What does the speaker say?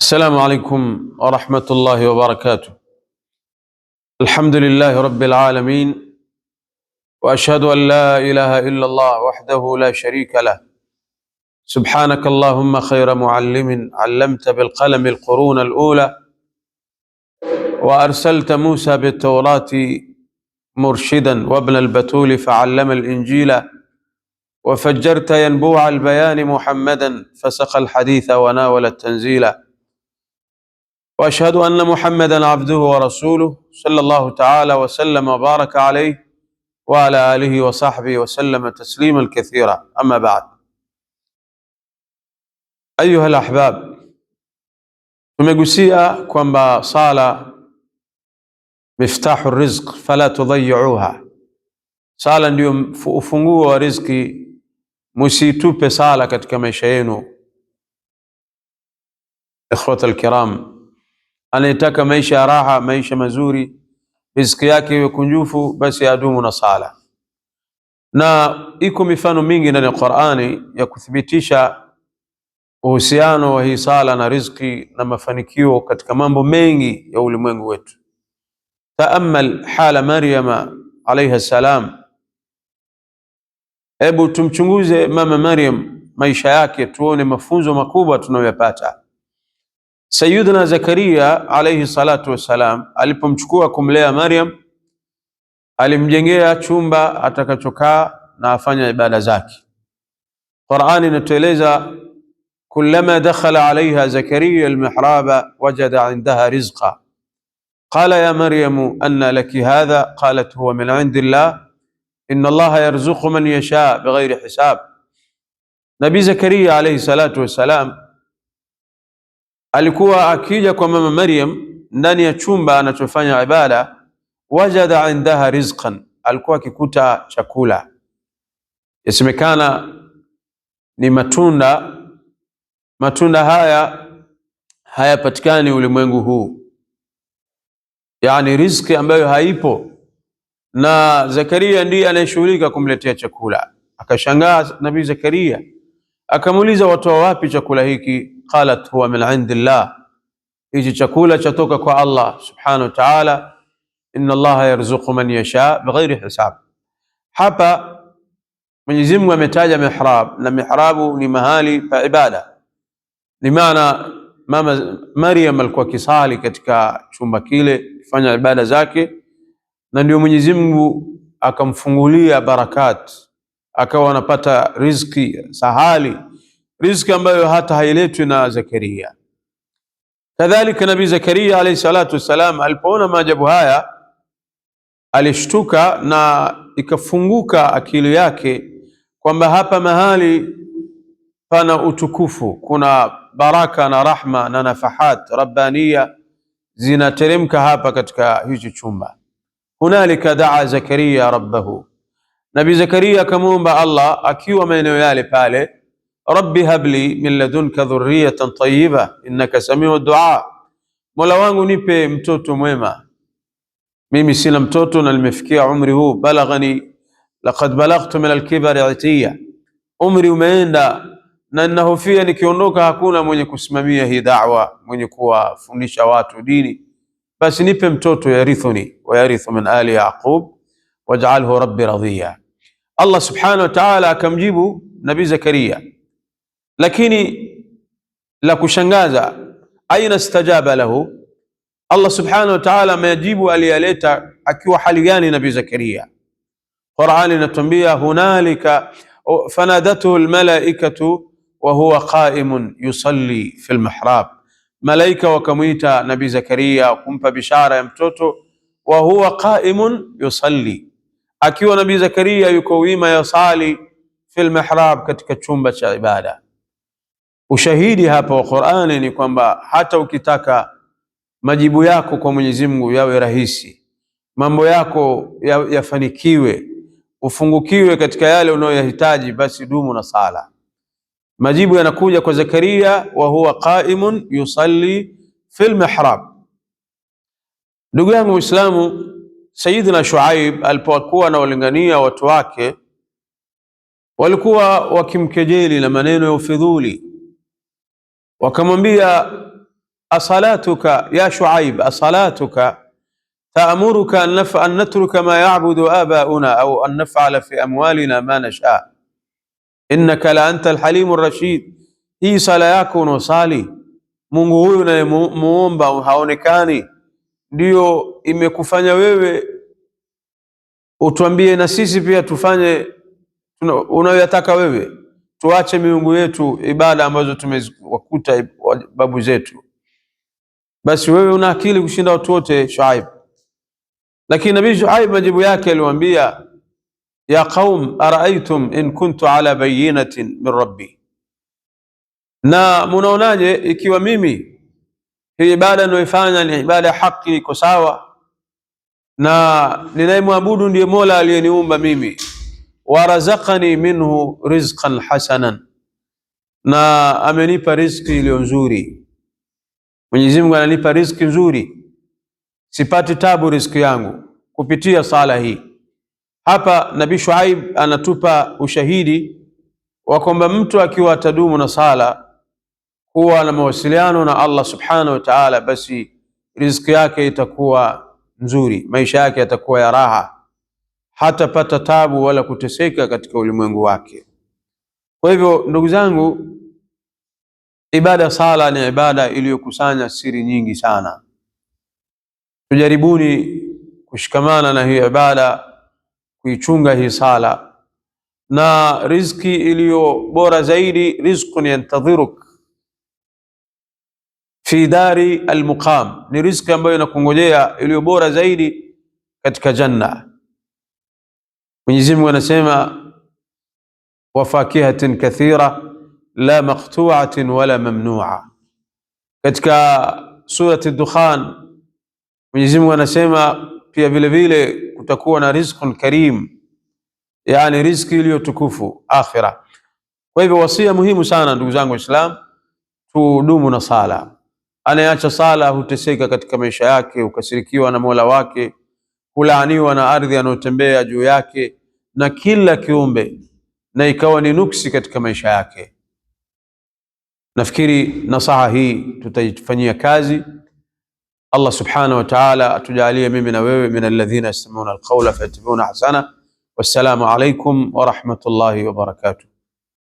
السلام عليكم ورحمة الله وبركاته. الحمد لله رب العالمين، وأشهد أن لا إله إلا الله وحده لا شريك له. سبحانك اللهم خير معلم علمت بالقلم القرون الأولى، وأرسلت موسى بالتوراة مرشدا وابن البتول فعلم الإنجيل، وفجرت ينبوع البيان محمدا فسقى الحديث وناول التنزيل. وأشهد أن محمدا عبده ورسوله صلى الله تعالى وسلم وبارك عليه وعلى آله وصحبه وسلم تسليما كثيرا. أما بعد، أيها الأحباب، tumegusia kwamba sala miftahu rizq fala tudhayyuha. Sala ndio ufunguo wa riziki, musitupe sala katika maisha yenu. Ikhwata alkiram, anayetaka maisha ya raha, maisha mazuri, riziki yake iwe kunjufu, basi adumu na sala. Na iko mifano mingi ndani ya Qur'ani ya kuthibitisha uhusiano wa hii sala na riziki na mafanikio katika mambo mengi ya ulimwengu wetu. Taamal hala Maryama alayha salam. Hebu tumchunguze mama Maryam, maisha yake, tuone mafunzo makubwa tunayoyapata. Sayyidina Zakaria alayhi salatu wassalam alipomchukua kumlea Maryam, alimjengea chumba atakachokaa na afanya ibada zake. Qur'ani inatueleza kullama dakhala alayha Zakaria almihraba wajada indaha rizqa qala ya Maryamu anna laki hadha qalat huwa min indillah inna Allaha yarzuqu man yasha bighayri hisab. Nabii Zakaria alayhi salatu wassalam alikuwa akija kwa mama Maryam ndani ya chumba anachofanya ibada, wajada indaha rizqan, alikuwa akikuta chakula. Yasemekana ni matunda. Matunda haya hayapatikani ulimwengu huu, yani riziki ambayo haipo, na Zakaria ndiye anayeshughulika kumletea chakula. Akashangaa Nabii Zakaria, akamuuliza watu wapi chakula hiki? Qalat huwa min indillah, hichi chakula chatoka kwa Allah subhanahu wa ta'ala, inna Allaha yarzuqu man yasha bighairi hisab. Hapa Mwenyezi Mungu ametaja mihrab, na mihrabu ni mahali pa ibada. Ni maana mama Maryam alikuwa kisali katika chumba kile kufanya ibada zake, na ndio Mwenyezi Mungu akamfungulia barakat, akawa anapata riziki sahali, riziki ambayo hata hailetwi na Zakaria. Kadhalika Nabii Zakaria alayhi salatu wassalam alipoona maajabu haya alishtuka na ikafunguka akili yake kwamba hapa mahali pana utukufu, kuna baraka na rahma na nafahat rabbaniya zinateremka hapa katika hichi chumba. Hunalika daa Zakaria rabbahu, Nabii Zakaria akamwomba Allah akiwa maeneo yale pale, rabbi habli min ladunka dhurriyatan tayyiba innaka samiu du'a, Mola wangu nipe mtoto mwema, mimi sina mtoto na nimefikia umri huu, balaghani laqad balaghtu min alkibari itiya, umri umeenda na ninahofia nikiondoka hakuna mwenye kusimamia hii da'wa, mwenye kuwafundisha watu dini, basi nipe mtoto yarithuni wa yarithu min ali yaqub waj'alhu rabbi radhiya. Allah subhanahu wa ta'ala akamjibu Nabii Zakaria, lakini la kushangaza, aina istajaba lahu, Allah subhanahu wa ta'ala amejibu aliyaleta akiwa hali gani Nabii Zakaria. Qur'ani inatuambia hunalika fanadatuhu almalaikatu wa huwa qa'imun yusalli fil mihrab, malaika wakamuita Nabii Zakaria kumpa bishara ya mtoto, wa huwa qa'imun yusalli, akiwa Nabii Zakaria yuko wima yasali fil mihrab, katika chumba cha ibada. Ushahidi hapa wa Qur'ani ni kwamba hata ukitaka majibu yako kwa Mwenyezi Mungu yawe rahisi, mambo yako yafanikiwe, ufungukiwe katika yale unayoyahitaji, basi dumu na sala. Majibu yanakuja kwa Zakaria, wa huwa qa'imun yusalli fil mihrab. Ndugu yangu Muislamu, Sayyidina Shuaib alipokuwa anawalingania watu wake, walikuwa wakimkejeli na maneno ya ufidhuli. Wakamwambia asalatuka ya Shuaib, asalatuka ta'muruka an natruka ma ya'budu abauna au an naf'ala fi amwalina ma nasha innaka la anta alhalimu rashid. Hii sala yako unaosali Mungu huyu unayemuomba haonekani, ndio imekufanya wewe utuambie na sisi pia tufanye unayoyataka wewe, tuache miungu yetu, ibada ambazo tumewakuta babu zetu. Basi wewe una akili kushinda watu wote Shuaib. Lakini Nabii Shuaib majibu yake aliwaambia, ya qaum araaitum in kuntu ala bayinatin min rabbi, na munaonaje ikiwa mimi hii ibada ninayoifanya ni ibada ya haki, iko sawa na ninayemwabudu ndiye Mola aliyeniumba mimi, warazaqani minhu rizqan hasanan, na amenipa riziki iliyo nzuri. Mwenyezi Mungu ananipa riziki nzuri, sipati tabu riziki yangu kupitia sala hii. Hapa Nabii Shuaib anatupa ushahidi wa kwamba mtu akiwa atadumu na sala, huwa na mawasiliano na Allah subhanahu wa ta'ala, basi riziki yake itakuwa nzuri, maisha yake yatakuwa ya raha, hatapata tabu wala kuteseka katika ulimwengu wake. Kwa hivyo ndugu zangu, ibada sala ni ibada iliyokusanya siri nyingi sana. Tujaribuni kushikamana na hii ibada, kuichunga hii sala, na riziki iliyo bora zaidi, rizqun yantadhiruk fi dari almuqam, ni riziki ambayo inakungojea iliyo bora zaidi katika janna. Mwenyezi Mungu anasema, wa fakihatin kathira la maqtu'atin wala mamnu'a. Katika surati Dukhan Mwenyezi Mungu anasema pia vile vile kutakuwa na rizqun karim, yani riziki iliyo tukufu akhira. Kwa hivyo wasia muhimu sana ndugu zangu Waislamu, tudumu na sala. Anayeacha sala huteseka katika maisha yake, hukasirikiwa na Mola wake, hulaaniwa na ardhi anayotembea juu yake na kila kiumbe, na ikawa ni nuksi katika maisha yake. Nafikiri nasaha hii tutaifanyia kazi. Allah subhanahu wa ta'ala atujalie mimi na wewe min alladhina yastami'una alqawla fayattabi'una ahsana. Wassalamu alaykum wa rahmatullahi wa barakatuh.